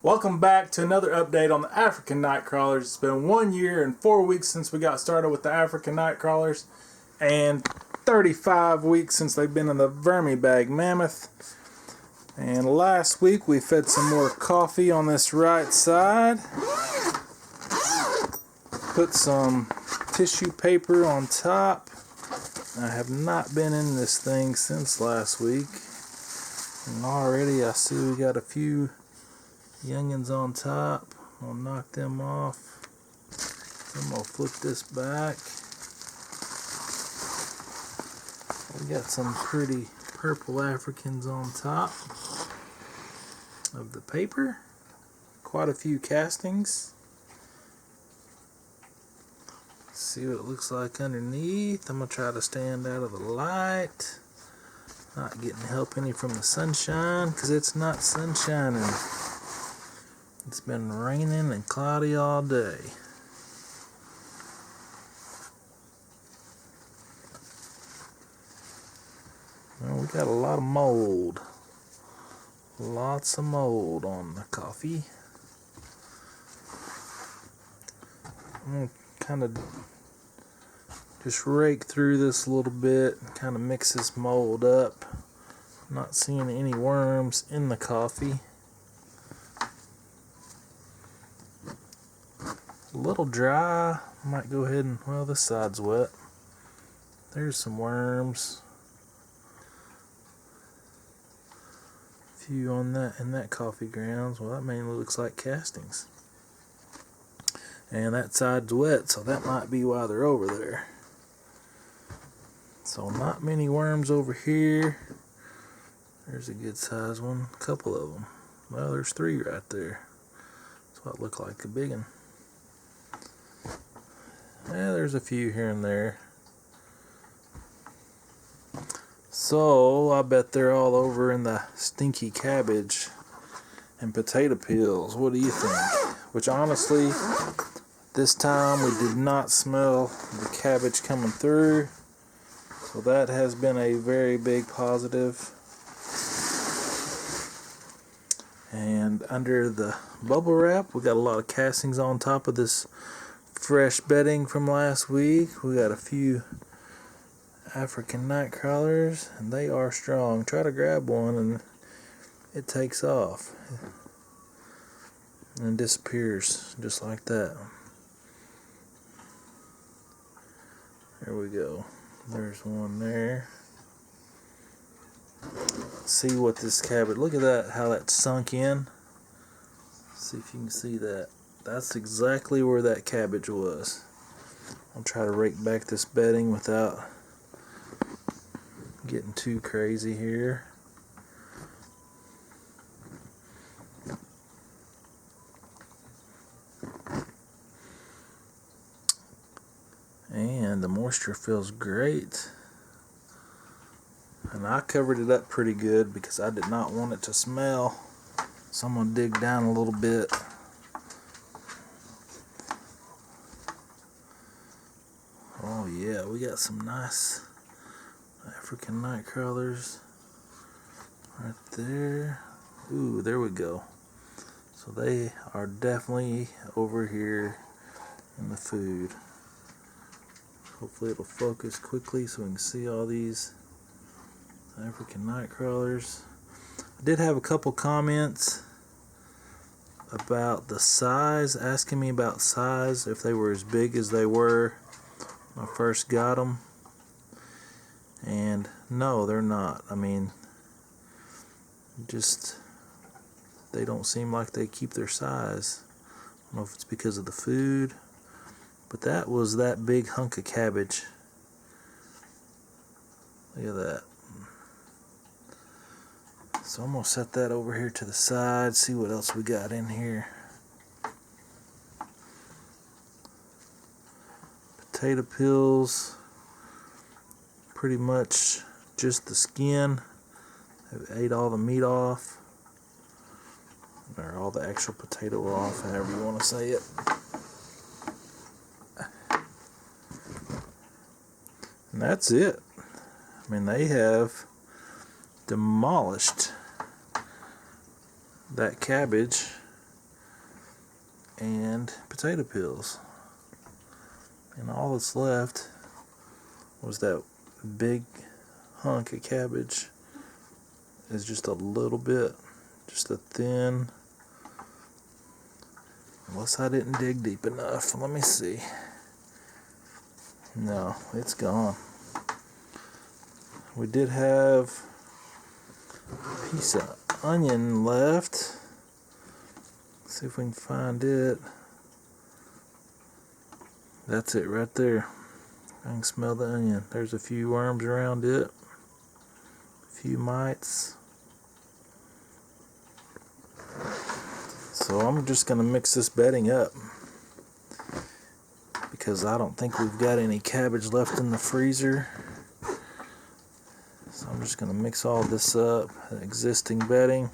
Welcome back to another update on the African night crawlers. It's been 1 year and 4 weeks since we got started with the African night crawlers, and 35 weeks since they've been in the Vermibag Mammoth. And last week we fed some more coffee on this right side. Put some tissue paper on top. I have not been in this thing since last week, and already I see we got a few youngins on top. I'll knock them off. I'm gonna flip this back. We got some pretty purple Africans on top of the paper. Quite a few castings. See what it looks like underneath. I'm gonna try to stand out of the light. Not getting help any from the sunshine because it's not sunshining. It's been raining and cloudy all day. Well, we got a lot of mold. Lots of mold on the coffee. I'm going to kind of just rake through this a little bit, kind of mix this mold up. Not seeing any worms in the coffee. A little dry. Might go ahead and, well, this side's wet. There's some worms. A few on that in that coffee grounds. Well, that mainly looks like castings. And that side's wet, so that might be why they're over there. So not many worms over here. There's a good sized one. A couple of them. Well, there's 3 right there. That's what look like a big one. Yeah, there's a few here and there. So, I bet they're all over in the stinky cabbage and potato peels. What do you think? Which honestly, this time we did not smell the cabbage coming through. So that has been a very big positive. And under the bubble wrap, we got a lot of castings on top of this fresh bedding from last week. We got a few African night crawlers, and they are strong. Try to grab one and it takes off and disappears just like that. There we go. There's one there. Let's see what this cabbage, look at that, how that sunk in. See if you can see that. That's exactly where that cabbage was. I'll try to rake back this bedding without getting too crazy here. And the moisture feels great. And I covered it up pretty good because I did not want it to smell. So I'm going to dig down a little bit. Oh yeah, we got some nice African night crawlers right there. Ooh, there we go. So they are definitely over here in the food. Hopefully it'll focus quickly so we can see all these African night crawlers. I did have a couple comments about the size, asking me about size, if they were as big as they were when I first got them. And no, they're not. I mean, just they don't seem like they keep their size. I don't know if it's because of the food, but that was that big hunk of cabbage. Look at that. So I'm going to set that over here to the side, see what else we got in here. Potato peels, pretty much just the skin. I ate all the meat off, or all the actual potato off, however you want to say it. And that's it. I mean, they have demolished that cabbage and potato peels. And all that's left was that big hunk of cabbage. Is just a little bit, just a thin, unless I didn't dig deep enough. Let me see. No, it's gone. We did have a piece of onion left. Let's see if we can find it. That's it right there. I can smell the onion. There's a few worms around it. A few mites. So I'm just going to mix this bedding up because I don't think we've got any cabbage left in the freezer. So I'm just going to mix all this up, the existing bedding,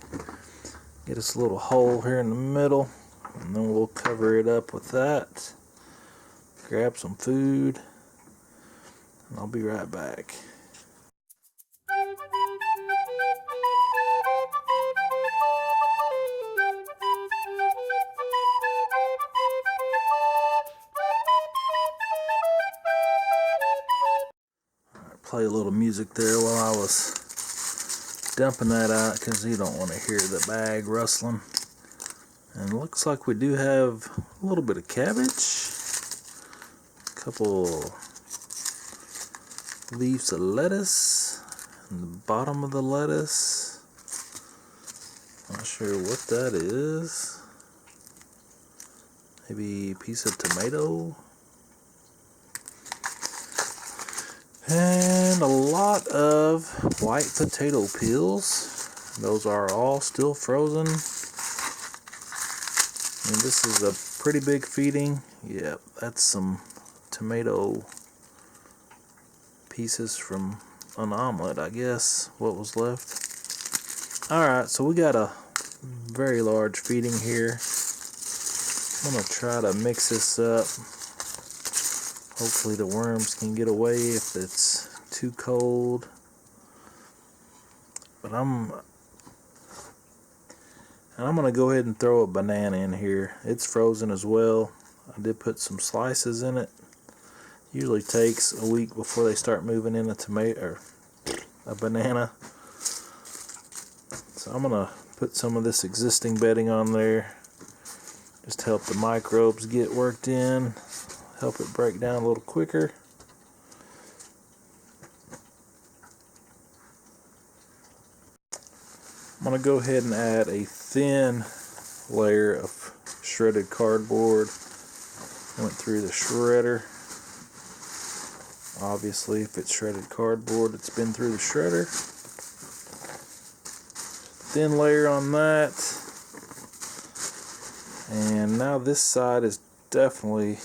get us a little hole here in the middle, and then we'll cover it up with that. Grab some food, and I'll be right back. Play a little music there while I was dumping that out because you don't want to hear the bag rustling. And it looks like we do have a little bit of cabbage, a couple leaves of lettuce, and the bottom of the lettuce. Not sure what that is. Maybe a piece of tomato. And a lot of white potato peels. Those are all still frozen. And this is a pretty big feeding. Yep, that's some tomato pieces from an omelet, I guess, what was left. Alright, so we got a very large feeding here. I'm going to try to mix this up. Hopefully the worms can get away if it's too cold. But I'm going to go ahead and throw a banana in here. It's frozen as well. I did put some slices in it. Usually takes a week before they start moving in a tomato or a banana. So I'm going to put some of this existing bedding on there. Just to help the microbes get worked in. Help it break down a little quicker. I'm going to go ahead and add a thin layer of shredded cardboard. Went through the shredder. Obviously, if it's shredded cardboard, it's been through the shredder. Thin layer on that. And now this side is definitely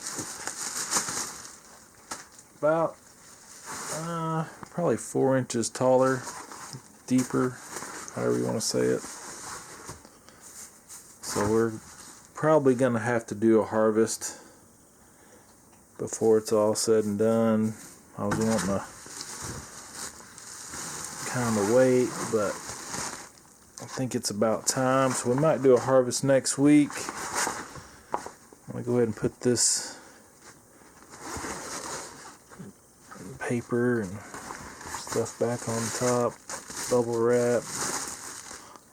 about probably 4 inches taller, deeper, however you want to say it. So we're probably going to have to do a harvest before it's all said and done. I was wanting to kind of wait, but I think it's about time. So we might do a harvest next week. I'm going to go ahead and put this paper and stuff back on top, bubble wrap,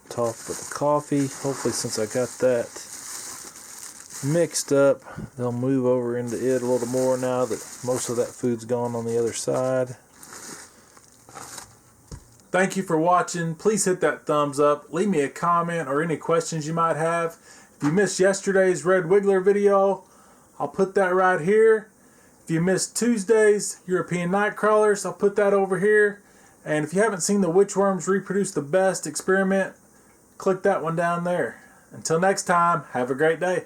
top with the coffee. Hopefully, since I got that mixed up, they'll move over into it a little more now that most of that food's gone on the other side. Thank you for watching. Please hit that thumbs up. Leave me a comment or any questions you might have. If you missed yesterday's Red Wiggler video, I'll put that right here. If you missed Tuesday's European night crawlers, I'll put that over here. And if you haven't seen the Which Worms Reproduce the Best experiment, click that one down there. Until next time, have a great day.